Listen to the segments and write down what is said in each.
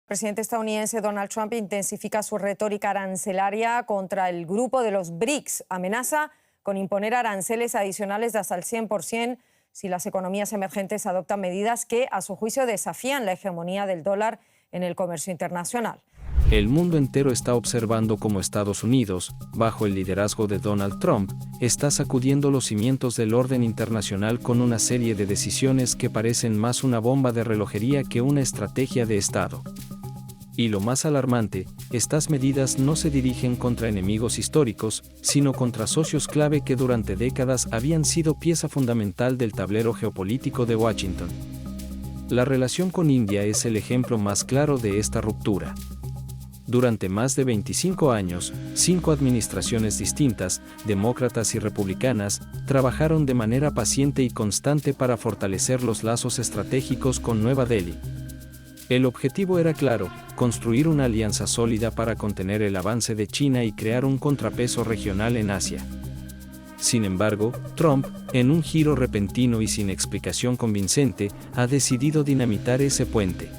El presidente estadounidense Donald Trump intensifica su retórica arancelaria contra el grupo de los BRICS. Amenaza con imponer aranceles adicionales de hasta el 100% si las economías emergentes adoptan medidas que, a su juicio, desafían la hegemonía del dólar en el comercio internacional. El mundo entero está observando cómo Estados Unidos, bajo el liderazgo de Donald Trump, está sacudiendo los cimientos del orden internacional con una serie de decisiones que parecen más una bomba de relojería que una estrategia de Estado. Y lo más alarmante, estas medidas no se dirigen contra enemigos históricos, sino contra socios clave que durante décadas habían sido pieza fundamental del tablero geopolítico de Washington. La relación con India es el ejemplo más claro de esta ruptura. Durante más de 25 años, 5 administraciones distintas, demócratas y republicanas, trabajaron de manera paciente y constante para fortalecer los lazos estratégicos con Nueva Delhi. El objetivo era claro: construir una alianza sólida para contener el avance de China y crear un contrapeso regional en Asia. Sin embargo, Trump, en un giro repentino y sin explicación convincente, ha decidido dinamitar ese puente.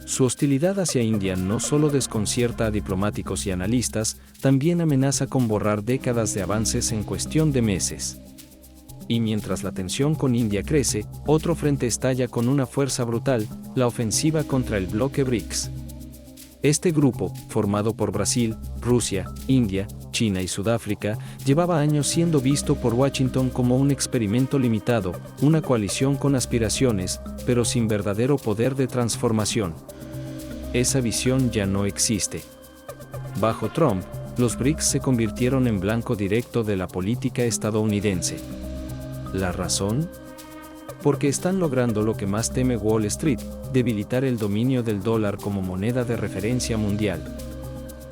Su hostilidad hacia India no solo desconcierta a diplomáticos y analistas, también amenaza con borrar décadas de avances en cuestión de meses. Y mientras la tensión con India crece, otro frente estalla con una fuerza brutal: la ofensiva contra el bloque BRICS. Este grupo, formado por Brasil, Rusia, India, China y Sudáfrica, llevaba años siendo visto por Washington como un experimento limitado, una coalición con aspiraciones, pero sin verdadero poder de transformación. Esa visión ya no existe. Bajo Trump, los BRICS se convirtieron en blanco directo de la política estadounidense. ¿La razón? Porque están logrando lo que más teme Wall Street: debilitar el dominio del dólar como moneda de referencia mundial.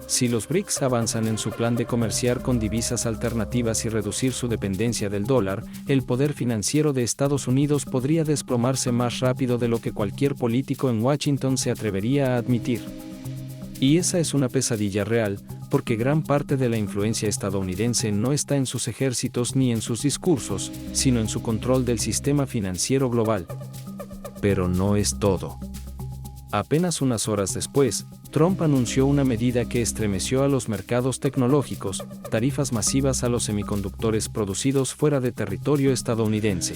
Si los BRICS avanzan en su plan de comerciar con divisas alternativas y reducir su dependencia del dólar, el poder financiero de Estados Unidos podría desplomarse más rápido de lo que cualquier político en Washington se atrevería a admitir. Y esa es una pesadilla real, porque gran parte de la influencia estadounidense no está en sus ejércitos ni en sus discursos, sino en su control del sistema financiero global. Pero no es todo. Apenas unas horas después, Trump anunció una medida que estremeció a los mercados tecnológicos: tarifas masivas a los semiconductores producidos fuera de territorio estadounidense.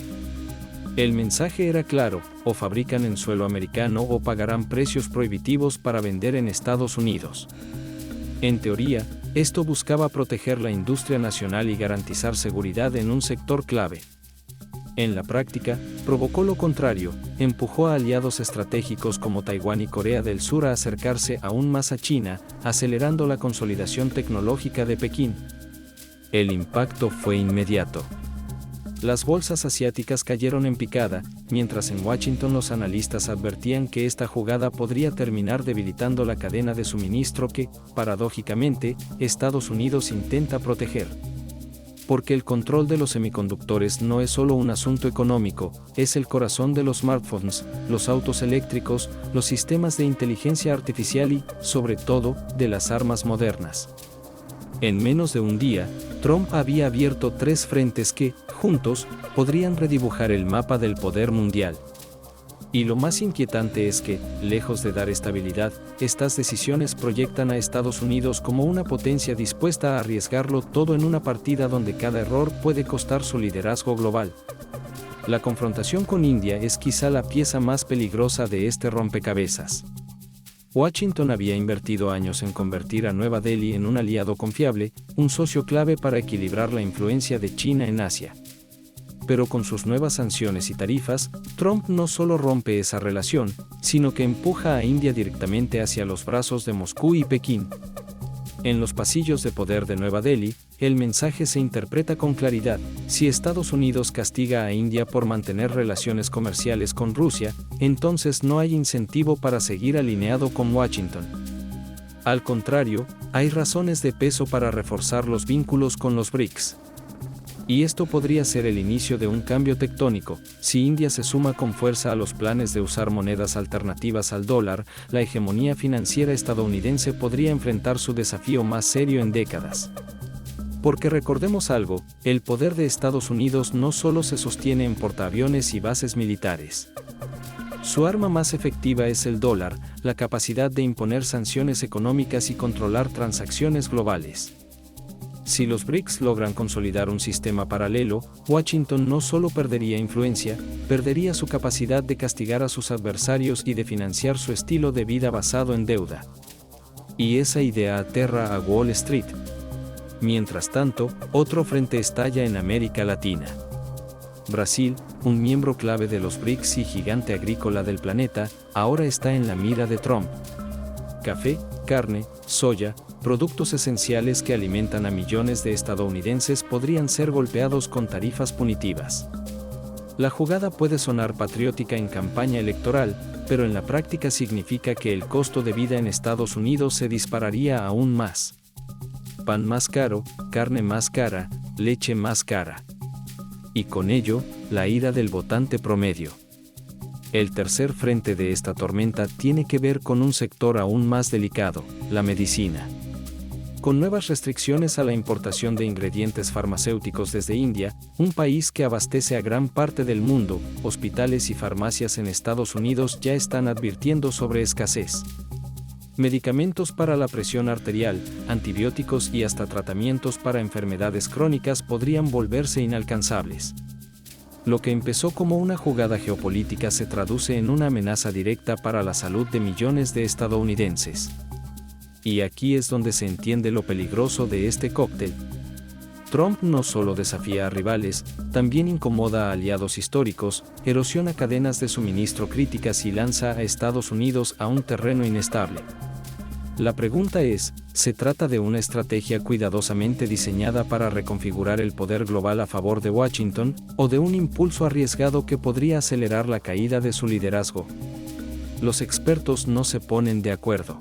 El mensaje era claro: o fabrican en suelo americano o pagarán precios prohibitivos para vender en Estados Unidos. En teoría, esto buscaba proteger la industria nacional y garantizar seguridad en un sector clave. En la práctica, provocó lo contrario: empujó a aliados estratégicos como Taiwán y Corea del Sur a acercarse aún más a China, acelerando la consolidación tecnológica de Pekín. El impacto fue inmediato. Las bolsas asiáticas cayeron en picada, mientras en Washington los analistas advertían que esta jugada podría terminar debilitando la cadena de suministro que, paradójicamente, Estados Unidos intenta proteger. Porque el control de los semiconductores no es solo un asunto económico, es el corazón de los smartphones, los autos eléctricos, los sistemas de inteligencia artificial y, sobre todo, de las armas modernas. En menos de un día, Trump había abierto 3 frentes que, juntos, podrían redibujar el mapa del poder mundial. Y lo más inquietante es que, lejos de dar estabilidad, estas decisiones proyectan a Estados Unidos como una potencia dispuesta a arriesgarlo todo en una partida donde cada error puede costar su liderazgo global. La confrontación con India es quizá la pieza más peligrosa de este rompecabezas. Washington había invertido años en convertir a Nueva Delhi en un aliado confiable, un socio clave para equilibrar la influencia de China en Asia. Pero con sus nuevas sanciones y tarifas, Trump no solo rompe esa relación, sino que empuja a India directamente hacia los brazos de Moscú y Pekín. En los pasillos de poder de Nueva Delhi, el mensaje se interpreta con claridad: si Estados Unidos castiga a India por mantener relaciones comerciales con Rusia, entonces no hay incentivo para seguir alineado con Washington. Al contrario, hay razones de peso para reforzar los vínculos con los BRICS. Y esto podría ser el inicio de un cambio tectónico. Si India se suma con fuerza a los planes de usar monedas alternativas al dólar, la hegemonía financiera estadounidense podría enfrentar su desafío más serio en décadas. Porque recordemos algo: el poder de Estados Unidos no solo se sostiene en portaaviones y bases militares. Su arma más efectiva es el dólar, la capacidad de imponer sanciones económicas y controlar transacciones globales. Si los BRICS logran consolidar un sistema paralelo, Washington no solo perdería influencia, perdería su capacidad de castigar a sus adversarios y de financiar su estilo de vida basado en deuda. Y esa idea aterra a Wall Street. Mientras tanto, otro frente estalla en América Latina. Brasil, un miembro clave de los BRICS y gigante agrícola del planeta, ahora está en la mira de Trump. Café, carne, soya, productos esenciales que alimentan a millones de estadounidenses podrían ser golpeados con tarifas punitivas. La jugada puede sonar patriótica en campaña electoral, pero en la práctica significa que el costo de vida en Estados Unidos se dispararía aún más. Pan más caro, carne más cara, leche más cara. Y con ello, la ira del votante promedio. El tercer frente de esta tormenta tiene que ver con un sector aún más delicado, la medicina. Con nuevas restricciones a la importación de ingredientes farmacéuticos desde India, un país que abastece a gran parte del mundo, hospitales y farmacias en Estados Unidos ya están advirtiendo sobre escasez. Medicamentos para la presión arterial, antibióticos y hasta tratamientos para enfermedades crónicas podrían volverse inalcanzables. Lo que empezó como una jugada geopolítica se traduce en una amenaza directa para la salud de millones de estadounidenses. Y aquí es donde se entiende lo peligroso de este cóctel. Trump no solo desafía a rivales, también incomoda a aliados históricos, erosiona cadenas de suministro críticas y lanza a Estados Unidos a un terreno inestable. La pregunta es, ¿se trata de una estrategia cuidadosamente diseñada para reconfigurar el poder global a favor de Washington, o de un impulso arriesgado que podría acelerar la caída de su liderazgo? Los expertos no se ponen de acuerdo.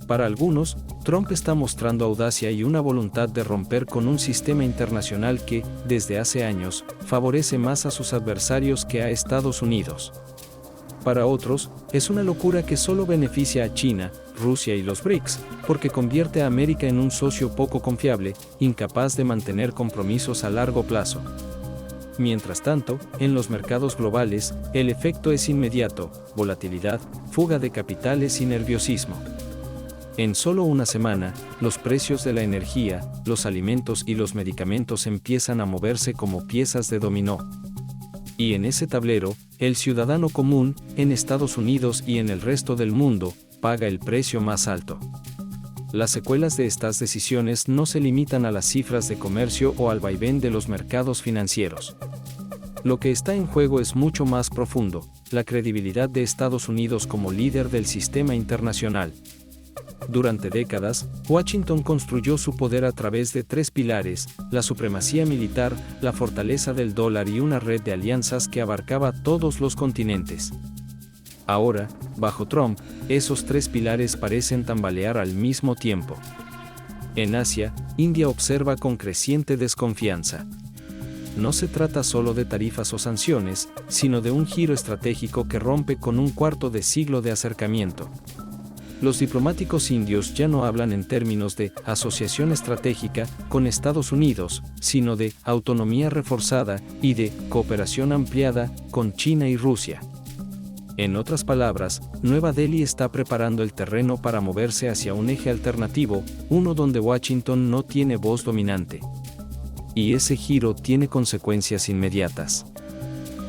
Para algunos, Trump está mostrando audacia y una voluntad de romper con un sistema internacional que, desde hace años, favorece más a sus adversarios que a Estados Unidos. Para otros, es una locura que solo beneficia a China, Rusia y los BRICS, porque convierte a América en un socio poco confiable, incapaz de mantener compromisos a largo plazo. Mientras tanto, en los mercados globales, el efecto es inmediato: volatilidad, fuga de capitales y nerviosismo. En solo una semana, los precios de la energía, los alimentos y los medicamentos empiezan a moverse como piezas de dominó. Y en ese tablero, el ciudadano común, en Estados Unidos y en el resto del mundo, paga el precio más alto. Las secuelas de estas decisiones no se limitan a las cifras de comercio o al vaivén de los mercados financieros. Lo que está en juego es mucho más profundo: la credibilidad de Estados Unidos como líder del sistema internacional. Durante décadas, Washington construyó su poder a través de tres pilares: la supremacía militar, la fortaleza del dólar y una red de alianzas que abarcaba todos los continentes. Ahora, bajo Trump, esos tres pilares parecen tambalear al mismo tiempo. En Asia, India observa con creciente desconfianza. No se trata solo de tarifas o sanciones, sino de un giro estratégico que rompe con un cuarto de siglo de acercamiento. Los diplomáticos indios ya no hablan en términos de asociación estratégica con Estados Unidos, sino de autonomía reforzada y de cooperación ampliada con China y Rusia. En otras palabras, Nueva Delhi está preparando el terreno para moverse hacia un eje alternativo, uno donde Washington no tiene voz dominante. Y ese giro tiene consecuencias inmediatas.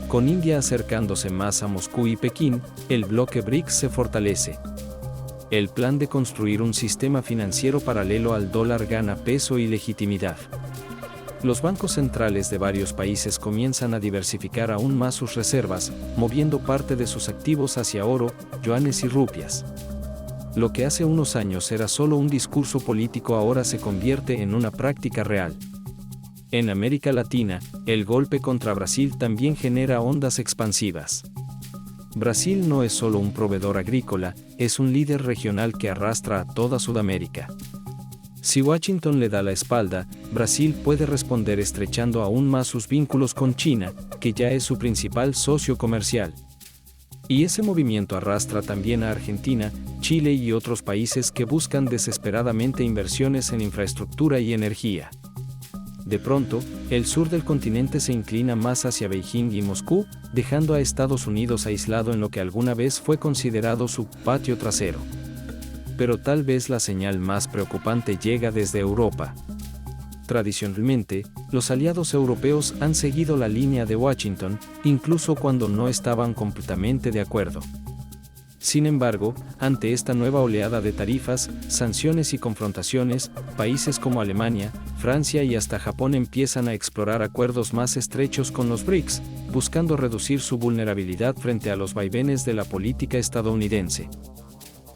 Con India acercándose más a Moscú y Pekín, el bloque BRICS se fortalece. El plan de construir un sistema financiero paralelo al dólar gana peso y legitimidad. Los bancos centrales de varios países comienzan a diversificar aún más sus reservas, moviendo parte de sus activos hacia oro, yuanes y rupias. Lo que hace unos años era solo un discurso político ahora se convierte en una práctica real. En América Latina, el golpe contra Brasil también genera ondas expansivas. Brasil no es solo un proveedor agrícola, es un líder regional que arrastra a toda Sudamérica. Si Washington le da la espalda, Brasil puede responder estrechando aún más sus vínculos con China, que ya es su principal socio comercial. Y ese movimiento arrastra también a Argentina, Chile y otros países que buscan desesperadamente inversiones en infraestructura y energía. De pronto, el sur del continente se inclina más hacia Beijing y Moscú, dejando a Estados Unidos aislado en lo que alguna vez fue considerado su patio trasero. Pero tal vez la señal más preocupante llega desde Europa. Tradicionalmente, los aliados europeos han seguido la línea de Washington, incluso cuando no estaban completamente de acuerdo. Sin embargo, ante esta nueva oleada de tarifas, sanciones y confrontaciones, países como Alemania, Francia y hasta Japón empiezan a explorar acuerdos más estrechos con los BRICS, buscando reducir su vulnerabilidad frente a los vaivenes de la política estadounidense.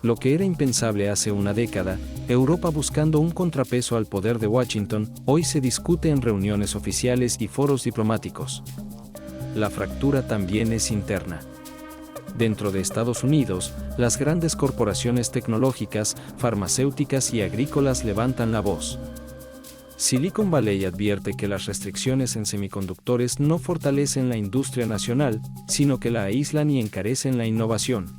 Lo que era impensable hace una década, Europa buscando un contrapeso al poder de Washington, hoy se discute en reuniones oficiales y foros diplomáticos. La fractura también es interna. Dentro de Estados Unidos, las grandes corporaciones tecnológicas, farmacéuticas y agrícolas levantan la voz. Silicon Valley advierte que las restricciones en semiconductores no fortalecen la industria nacional, sino que la aíslan y encarecen la innovación.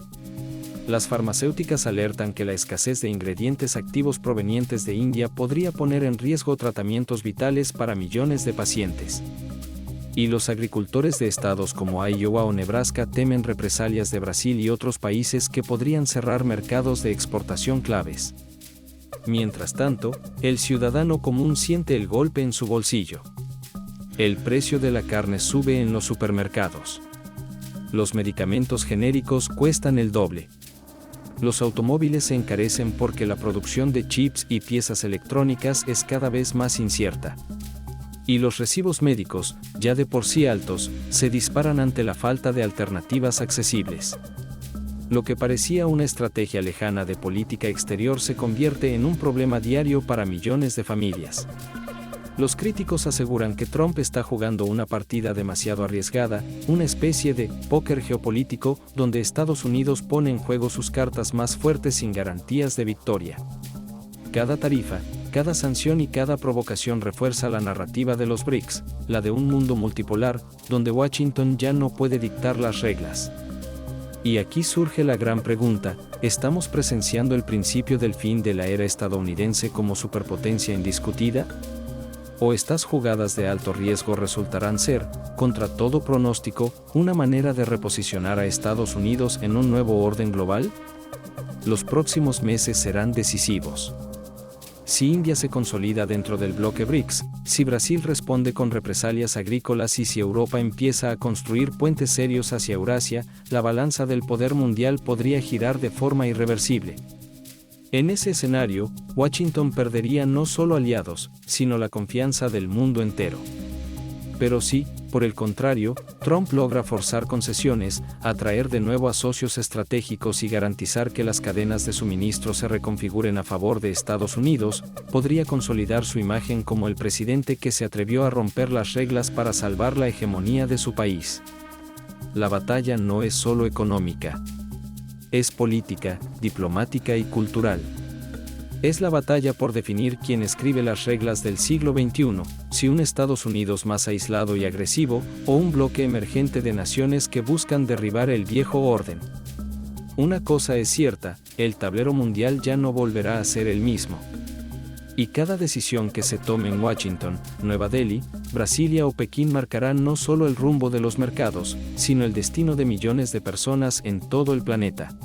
Las farmacéuticas alertan que la escasez de ingredientes activos provenientes de India podría poner en riesgo tratamientos vitales para millones de pacientes. Y los agricultores de estados como Iowa o Nebraska temen represalias de Brasil y otros países que podrían cerrar mercados de exportación claves. Mientras tanto, el ciudadano común siente el golpe en su bolsillo. El precio de la carne sube en los supermercados. Los medicamentos genéricos cuestan el doble. Los automóviles se encarecen porque la producción de chips y piezas electrónicas es cada vez más incierta. Y los recibos médicos, ya de por sí altos, se disparan ante la falta de alternativas accesibles. Lo que parecía una estrategia lejana de política exterior se convierte en un problema diario para millones de familias. Los críticos aseguran que Trump está jugando una partida demasiado arriesgada, una especie de póker geopolítico donde Estados Unidos pone en juego sus cartas más fuertes sin garantías de victoria. Cada tarifa, cada sanción y cada provocación refuerza la narrativa de los BRICS, la de un mundo multipolar, donde Washington ya no puede dictar las reglas. Y aquí surge la gran pregunta, ¿estamos presenciando el principio del fin de la era estadounidense como superpotencia indiscutida? ¿O estas jugadas de alto riesgo resultarán ser, contra todo pronóstico, una manera de reposicionar a Estados Unidos en un nuevo orden global? Los próximos meses serán decisivos. Si India se consolida dentro del bloque BRICS, si Brasil responde con represalias agrícolas y si Europa empieza a construir puentes serios hacia Eurasia, la balanza del poder mundial podría girar de forma irreversible. En ese escenario, Washington perdería no solo aliados, sino la confianza del mundo entero. Pero si, por el contrario, Trump logra forzar concesiones, atraer de nuevo a socios estratégicos y garantizar que las cadenas de suministro se reconfiguren a favor de Estados Unidos, podría consolidar su imagen como el presidente que se atrevió a romper las reglas para salvar la hegemonía de su país. La batalla no es solo económica. Es política, diplomática y cultural. Es la batalla por definir quién escribe las reglas del siglo XXI, si un Estados Unidos más aislado y agresivo, o un bloque emergente de naciones que buscan derribar el viejo orden. Una cosa es cierta, el tablero mundial ya no volverá a ser el mismo. Y cada decisión que se tome en Washington, Nueva Delhi, Brasilia o Pekín marcará no solo el rumbo de los mercados, sino el destino de millones de personas en todo el planeta.